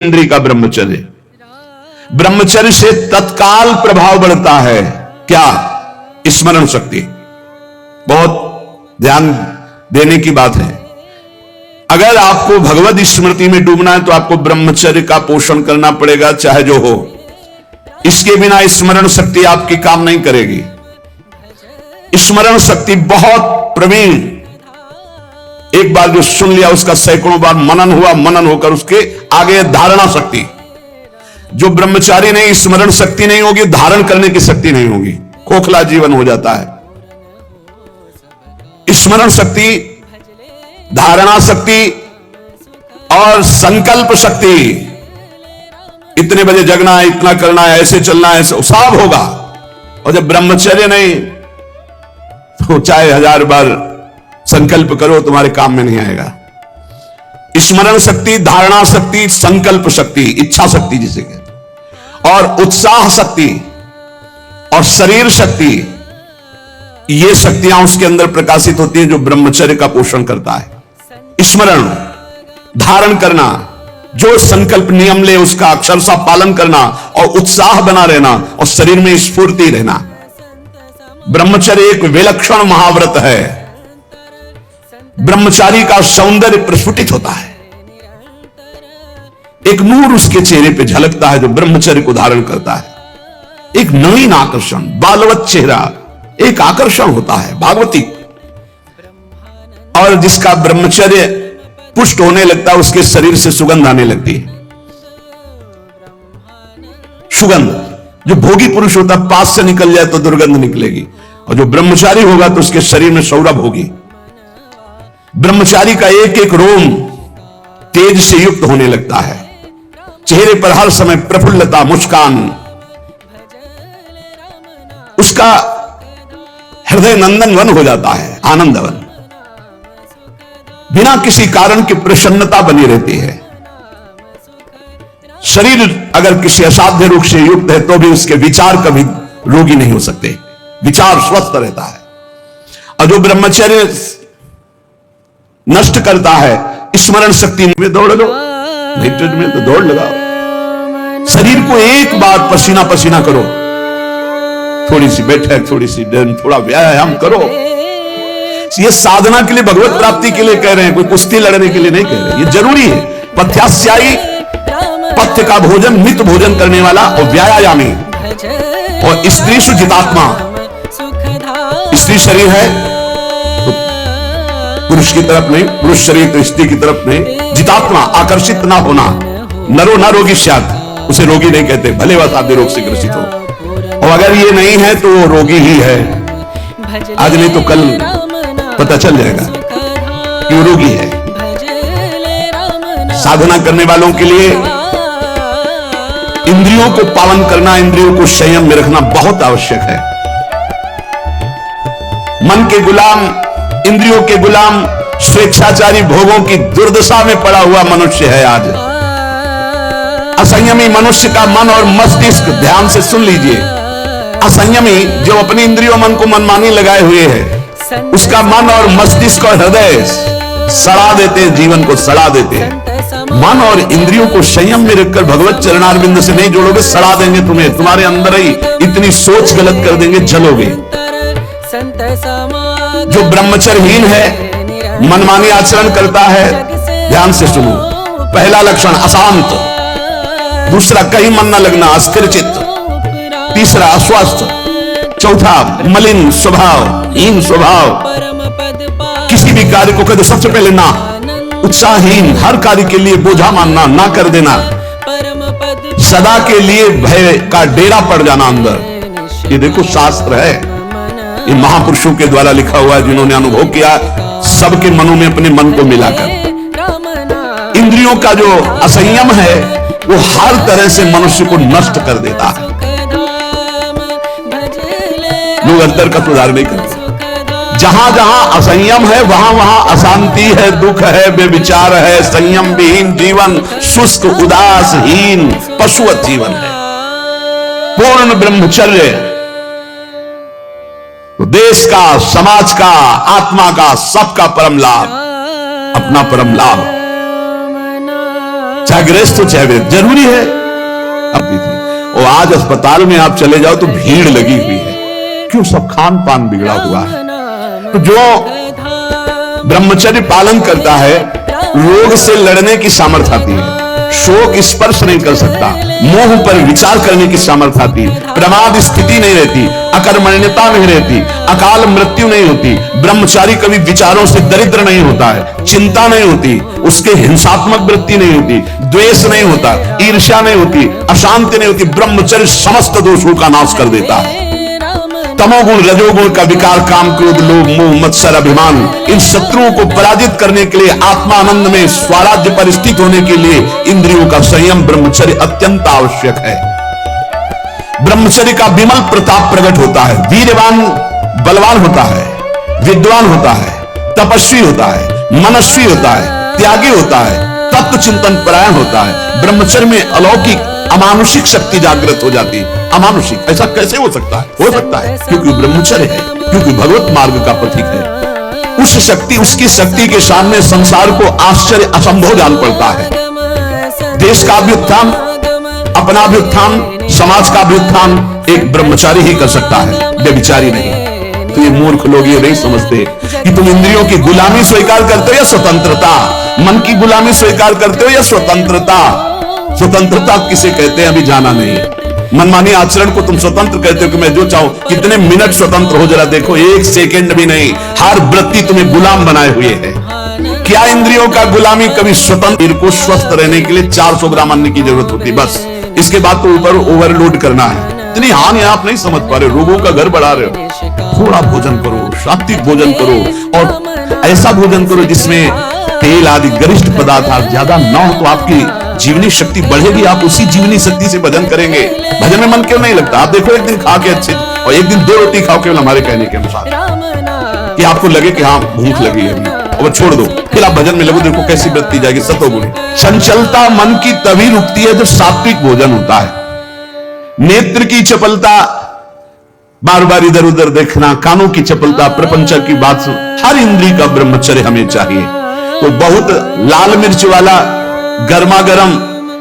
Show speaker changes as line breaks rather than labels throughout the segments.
इंद्रिय का ब्रह्मचर्य। ब्रह्मचर्य से तत्काल प्रभाव बढ़ता है क्या? स्मरण शक्ति। बहुत ध्यान देने की बात है। अगर आपको भगवत स्मृति में डूबना है तो आपको ब्रह्मचर्य का पोषण करना पड़ेगा, चाहे जो हो। इसके बिना स्मरण शक्ति आपकी काम नहीं करेगी। स्मरण शक्ति बहुत प्रवीण, एक बार जो सुन लिया उसका सैकड़ों बार मनन हुआ, मनन होकर उसके आगे धारणा शक्ति। जो ब्रह्मचारी नहीं, स्मरण शक्ति नहीं होगी, धारण करने की शक्ति नहीं होगी, खोखला जीवन हो जाता है। स्मरण शक्ति, धारणा शक्ति और संकल्प शक्ति, इतने बजे जगना है, इतना करना है, ऐसे चलना है, सब होगा। और जब ब्रह्मचर्य नहीं तो चाहे 1000 बार संकल्प करो, तुम्हारे काम में नहीं आएगा। स्मरण शक्ति, धारणा शक्ति, संकल्प शक्ति, इच्छा शक्ति जिसे कहते, और उत्साह शक्ति और शरीर शक्ति, ये शक्तियां उसके अंदर प्रकाशित होती हैं जो ब्रह्मचर्य का पोषण करता है। स्मरण, धारण करना, जो संकल्प नियम ले उसका अक्षरशः पालन करना, और उत्साह बना रहना, और शरीर में स्फूर्ति रहना। ब्रह्मचर्य एक विलक्षण महाव्रत है। ब्रह्मचारी का सौंदर्य प्रस्फुटित होता है, एक नूर उसके चेहरे पे झलकता है जो ब्रह्मचर्य को धारण करता है। एक नवीन आकर्षण, बालवत चेहरा, एक आकर्षण होता है भागवती। और जिसका ब्रह्मचर्य पुष्ट होने लगता है उसके शरीर से सुगंध आने लगती है। सुगंध, जो भोगी पुरुष होता है पास से निकल जाए तो दुर्गंध निकलेगी, और जो ब्रह्मचारी होगा तो उसके शरीर में सौरभ होगी। ब्रह्मचारी का एक एक रोम तेज से युक्त होने लगता है, चेहरे पर हर समय प्रफुल्लता, मुस्कान, उसका हृदय नंदनवन हो जाता है, आनंदवन। बिना किसी कारण की प्रसन्नता बनी रहती है। शरीर अगर किसी असाध्य रोग से युक्त है तो भी उसके विचार कभी रोगी नहीं हो सकते, विचार स्वस्थ रहता है। और जो ब्रह्मचर्य नष्ट करता है, स्मरण शक्ति में दौड़ लो, नाइट्रेट में तो दौड़ लगाओ। शरीर को एक बार पसीना पसीना करो, थोड़ी सी बैठक, थोड़ी सी थोड़ा व्यायाम करो। ये साधना के लिए, भगवत प्राप्ति के लिए कह रहे हैं, कोई कुश्ती लड़ने के लिए नहीं कह रहे। ये जरूरी है। पथ्यास्यायी, पथ्य का भोजन, मित भोजन करने वाला, और व्यायामी, और स्त्री सुजितात्मा। स्त्री शरीर है तो पुरुष की तरफ नहीं, पुरुष शरीर तो स्त्री की तरफ नहीं। जितात्मा, आकर्षित ना होना। नरो न रोगी शायद, उसे रोगी नहीं कहते, भले वह साध्य रोग से ग्रसित हो। और अगर ये नहीं है तो वो रोगी ही है। आज नहीं तो कल पता चल जाएगा कि वो रोगी है। साधना करने वालों के लिए इंद्रियों को पावन करना, इंद्रियों को संयम में रखना बहुत आवश्यक है। मन के गुलाम, इंद्रियों के गुलाम, स्वेच्छाचारी भोगों की दुर्दशा में पड़ा हुआ मनुष्य है आज। असंयमी मनुष्य का मन और मस्तिष्क, ध्यान से सुन लीजिए, असंयमी जो अपनी इंद्रियों मन को मनमानी लगाए हुए है, उसका मन और मस्तिष्क और हृदय सड़ा देते हैं, जीवन को सड़ा देते हैं। मन और इंद्रियों को संयम में रखकर भगवत चरणारविंद से नहीं जोड़ोगे, सड़ा देंगे तुम्हें। तुम्हारे अंदर ही इतनी सोच गलत कर देंगे, जलोगे। जो ब्रह्मचर्यहीन है, मनमानी आचरण करता है, ध्यान से सुनो। पहला लक्षण अशांत, दूसरा कहीं मन न लगना, अस्थिर चित्त, तीसरा अस्वस्थ, चौथा मलिन स्वभाव, हीन स्वभाव, किसी भी कार्य को कहते सबसे पहले ना, उत्साहहीन, हर कार्य के लिए बोझा मानना, ना कर देना, सदा के लिए भय का डेरा पड़ जाना अंदर। ये देखो शास्त्र है, ये महापुरुषों के द्वारा लिखा हुआ है, जिन्होंने अनुभव किया सबके मनों में अपने मन को मिलाकर। इंद्रियों का जो असंयम है वो हर तरह से मनुष्य को नष्ट कर देता है। लोग अंतर का सुधार नहीं करते। जहां जहां असंयम है वहां वहां अशांति है, दुख है, बेविचार है। संयम विहीन जीवन शुष्क, उदासहीन, पशुवत जीवन है। पूर्ण ब्रह्मचर्य तो देश का, समाज का, आत्मा का, सबका परम लाभ, अपना परम लाभ। चाहे गृहस्थ हो चाहे वृद्ध, जरूरी है। अब थी और आज अस्पताल में आप चले जाओ तो भीड़ लगी हुई है, क्यों? सब खान पान बिगड़ा हुआ है। तो जो ब्रह्मचर्य पालन करता है, रोग से लड़ने की सामर्थ्य आती है, शोक स्पर्श नहीं कर सकता, मोह पर विचार करने की सामर्थ्य आती, प्रमाद स्थिति नहीं रहती, अकर्मण्यता नहीं रहती, अकाल मृत्यु नहीं होती, ब्रह्मचारी कभी विचारों से दरिद्र नहीं होता है, चिंता नहीं होती, उसके हिंसात्मक वृत्ति नहीं होती, द्वेष नहीं होता, ईर्ष्या नहीं होती, अशांति नहीं होती। ब्रह्मचर्य समस्त दोषों का नाश कर देता है। तमोगुण रजोगुण का विकार, काम क्रोध लोभ मोह मत्सर अभिमान, इन शत्रुओं को पराजित करने के लिए, आत्मानंद में स्वराज्य पर स्थित होने के लिए इंद्रियों का संयम ब्रह्मचर्य अत्यंत आवश्यक है। ब्रह्मचर्य का विमल प्रताप प्रकट होता है, वीरवान बलवान होता है, विद्वान होता है, तपस्वी होता है, मनस्वी होता है, त्यागी होता है, तत्व चिंतन परायण होता है। ब्रह्मचर्य में अलौकिक अमानुषिक शक्ति जागृत हो जाती है। अमानुषिक ऐसा कैसे हो सकता है? हो सकता है क्योंकि ब्रह्मचर्य है, क्योंकि भगवत मार्ग का प्रतीक है। उस शक्ति, उसकी शक्ति के सामने संसार को आश्चर्य असंभव जान पड़ता है। देश का भी उत्थान, अपना भी उत्थान, समाज का भी उत्थान एक ब्रह्मचारी ही कर सकता है, व्यभिचारी नहीं। तो ये मूर्ख लोग ये नहीं समझते कि तुम इंद्रियों की गुलामी स्वीकार करते हो या स्वतंत्रता, मन की गुलामी स्वीकार करते हो या स्वतंत्रता। स्वतंत्रता किसे कहते हैं अभी जाना नहीं। मनमानी आचरण को तुम स्वतंत्र कहते हो कि मैं जो चाहूं, कितने मिनट स्वतंत्र हो जरा देखो, एक सेकंड भी नहीं। हर वृत्ति तुम्हें गुलाम बनाए हुए है। क्या इंद्रियों का गुलामी कभी स्वतंत्र को स्वस्थ रहने के लिए 400 ग्राम अन्न की जरूरत होती, बस। इसके बाद तो ऊपर ओवरलोड करना है। इतनी हानि आप नहीं समझ पा रहे, रोगों का घर बढ़ा रहे हो। थोड़ा भोजन करो, सात्विक भोजन करो, और ऐसा भोजन करो जिसमें तेल आदि गरिष्ठ पदार्थ ज्यादा ना हो, तो आपकी जीवनी शक्ति बढ़ेगी। आप उसी जीवनी शक्ति से भजन करेंगे। भजन में मन क्यों नहीं लगता? आप देखो, एक दिन खा के अच्छे और एक दिन 2 रोटी खाओ, केवल हमारे कहने के अनुसार, कि आपको लगे कि हाँ भूख लगी है अभी, और छोड़ दो, फिर आप भजन में लगो, देखो कैसी वृत्ति जाएगी, सतोगुण। चंचलता मन की तभी रुकती है जब सात्विक भोजन होता है। नेत्र की चपलता, बार बार इधर उधर देखना, कानों की चपलता, प्रपंच की बात सुन, हर इंद्रिय का ब्रह्मचर्य हमें चाहिए। तो बहुत लाल मिर्च वाला गर्मा गर्म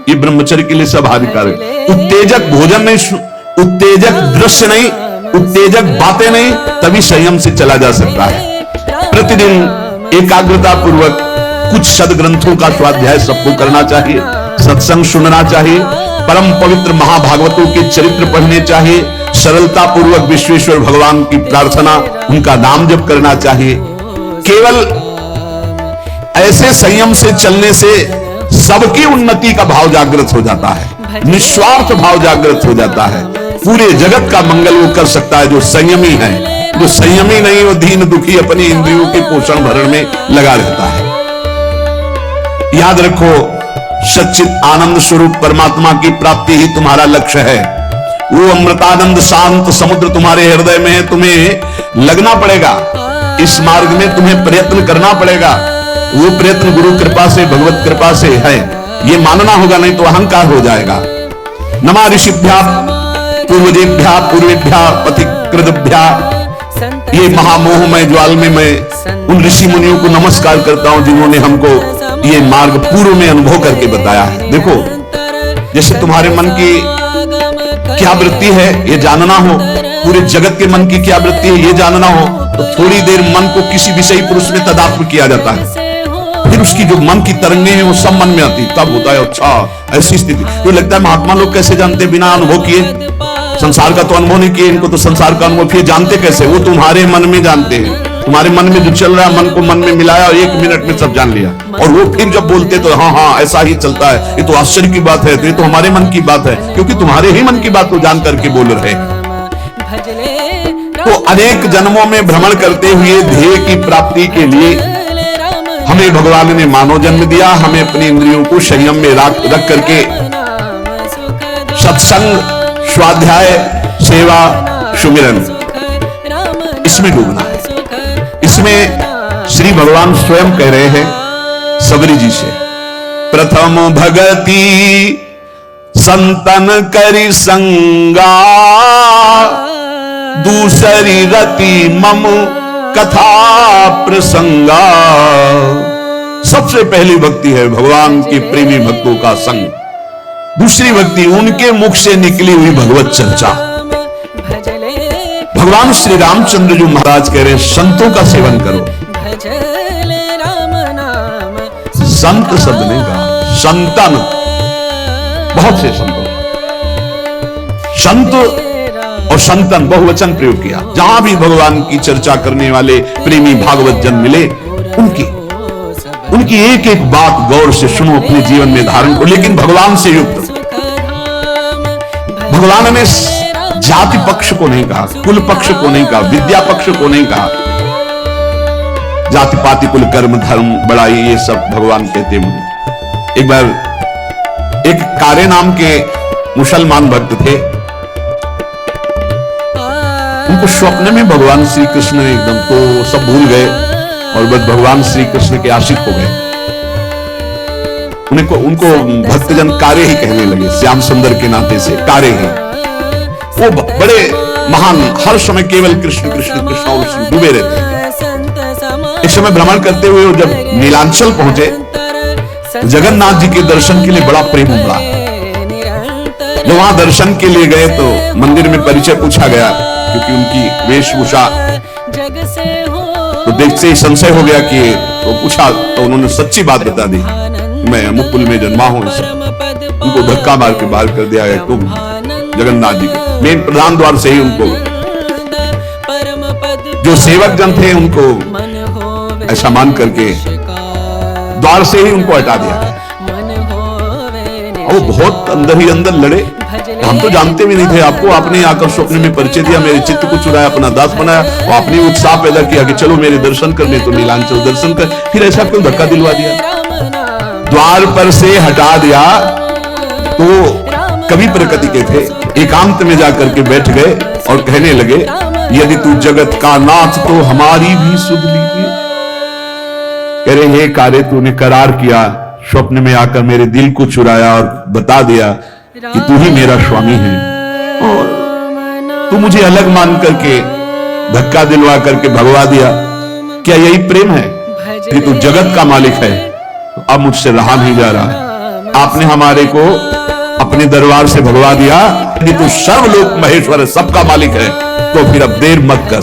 ये ब्रह्मचर्य के लिए सब हानिकारक। उत्तेजक भोजन नहीं, उत्तेजक दृश्य नहीं, उत्तेजक बातें नहीं, तभी संयम से चला जा सकता है। प्रतिदिन एकाग्रता पूर्वक कुछ सदग्रंथों का स्वाध्याय सबको करना चाहिए, सत्संग सुनना चाहिए, परम पवित्र महाभागवतों के चरित्र पढ़ने चाहिए, सरलता पूर्वक विश्वेश्वर भगवान की प्रार्थना, उनका नाम जप करना चाहिए। केवल ऐसे संयम से चलने से सबकी उन्नति का भाव जागृत हो जाता है, निस्वार्थ भाव जागृत हो जाता है। पूरे जगत का मंगल वो कर सकता है जो संयमी है। जो संयमी नहीं, वो दीन दुखी अपनी इंद्रियों के पोषण भरण में लगा रहता है। याद रखो, सच्चित आनंद स्वरूप परमात्मा की प्राप्ति ही तुम्हारा लक्ष्य है। वो अमृतानंद शांत समुद्र तुम्हारे हृदय में है। तुम्हें लगना पड़ेगा इस मार्ग में, तुम्हें प्रयत्न करना पड़ेगा। वो प्रयत्न गुरु कृपा से, भगवत कृपा से है, ये मानना होगा, नहीं तो अहंकार हो जाएगा। नमा ऋषिभ्या पूर्वजेभ्या पूर्वेभ्या पथिकृतभ्या, ये महामोहमय ज्वाल में मैं उन ऋषि मुनियों को नमस्कार करता हूं जिन्होंने हमको ये मार्ग पूर्व में अनुभव करके बताया है। देखो, जैसे तुम्हारे मन की क्या वृत्ति है ये जानना हो, पूरे जगत के मन की क्या वृत्ति है ये जानना हो, तो थोड़ी देर मन को किसी विषय पुरुष में तदात्म किया जाता है, फिर उसकी जो मन की तरंगे हैं वो सब मन में आती, तब होता है अच्छा ऐसी स्थिति। तो लगता है महात्मा लोग कैसे जानते बिना अनुभव किए? संसार का तो अनुभव नहीं किए, इनको तो संसार का अनुभव किए, जानते कैसे? वो तुम्हारे मन में जानते हैं। तुम्हारे मन में जो चल रहा है, मन को मन में मिलाया और 1 मिनट में सब जान लिया। और वो फिर जब बोलते तो हाँ हाँ ऐसा ही चलता है, ये तो आश्चर्य की बात है, तो ये तो हमारे मन की बात है, क्योंकि तुम्हारे ही मन की बात को जान करके बोल रहे। तो अनेक जन्मों में भ्रमण करते हुए ध्येय की प्राप्ति के लिए हमें भगवान ने मानव जन्म दिया। हमें अपनी इंद्रियों को संयम में रख करके सत्संग, स्वाध्याय, सेवा, सुमिरन, इसमें डूबना है। इसमें श्री भगवान स्वयं कह रहे हैं सबरी जी से, प्रथम भगति संतन करी संगा, दूसरी रति मम कथा प्रसंगा, सबसे पहली भक्ति है भगवान के प्रेमी भक्तों का संग। दूसरी भक्ति उनके मुख से निकली हुई भगवत चर्चा। भगवान श्री रामचंद्र जी महाराज कह रहे हैं संतों का सेवन करो। संत शब्द ने कहा, संतन, बहुत से संतों, संत और संतन बहुवचन प्रयोग किया। जहां भी भगवान की चर्चा करने वाले प्रेमी भागवत जन मिले, उनकी एक एक बात गौर से सुनो, अपने जीवन में धारण करो, लेकिन भगवान से युक्त। भगवान ने जाति पक्ष को नहीं कहा, कुल पक्ष को नहीं कहा, विद्या पक्ष को नहीं कहा। जाति पाति कुल कर्म धर्म बड़ाई ये सब भगवान कहते हैं। एक बार एक कारे नाम के मुसलमान भक्त थे, उनको स्वप्न में भगवान श्री कृष्ण ने एकदम तो सब भूल गए और बस भगवान श्री कृष्ण के आशिक हो गए। उनको भक्तजन कारे ही कहने लगे, श्याम सुंदर के नाते से कारे ही। वो बड़े महान, हर समय केवल कृष्ण कृष्ण कृष्ण और डूबे रहते। इस समय भ्रमण करते हुए जब नीलांचल पहुंचे, जगन्नाथ जी के दर्शन के लिए बड़ा प्रेम उमड़ा। जब वहां दर्शन के लिए गए तो मंदिर में परिचय पूछा गया, क्योंकि उनकी वेशभूषा तो देखते ही संशय हो गया कि तो पूछा तो उन्होंने सच्ची बात बता दी, मैं मुकुल में जन्मा हूं। उनको धक्का मार के बाहर कर दिया है। तुम जगन्नाथ जी के मेन प्रधान द्वार से ही उनको, जो सेवक जन थे उनको ऐसा मान करके द्वार से ही उनको हटा दिया। वो बहुत अंदर ही अंदर लड़े, हम तो जानते भी नहीं थे आपको, आपने आकर स्वप्न में परिचय दिया, मेरे चित्त को चुराया, अपना दास बनाया और आपने उत्साह पैदा किया कि चलो मेरे दर्शन करने, तो नीलांचल दर्शन कर, फिर ऐसा क्यों धक्का दिलवा दिया? द्वार पर से हटा दिया तो कवि प्रकृति के थे, एकांत में जाकर के बैठ गए और कहने लगे, यदि तू जगत का नाथ तो हमारी भी सुध लीजिए। कह रहे, हे कारे, तूने करार किया, स्वप्न में आकर मेरे दिल को चुराया और बता दिया कि तू ही मेरा स्वामी है, और तू मुझे अलग मान करके धक्का दिलवा करके भगवा दिया। क्या यही प्रेम है कि तू जगत का मालिक है? अब मुझसे रहा नहीं जा रहा। आपने हमारे को अपने दरबार से भगवा दिया। यदि तू सर्वलोक महेश्वर सबका मालिक है तो फिर अब देर मत कर,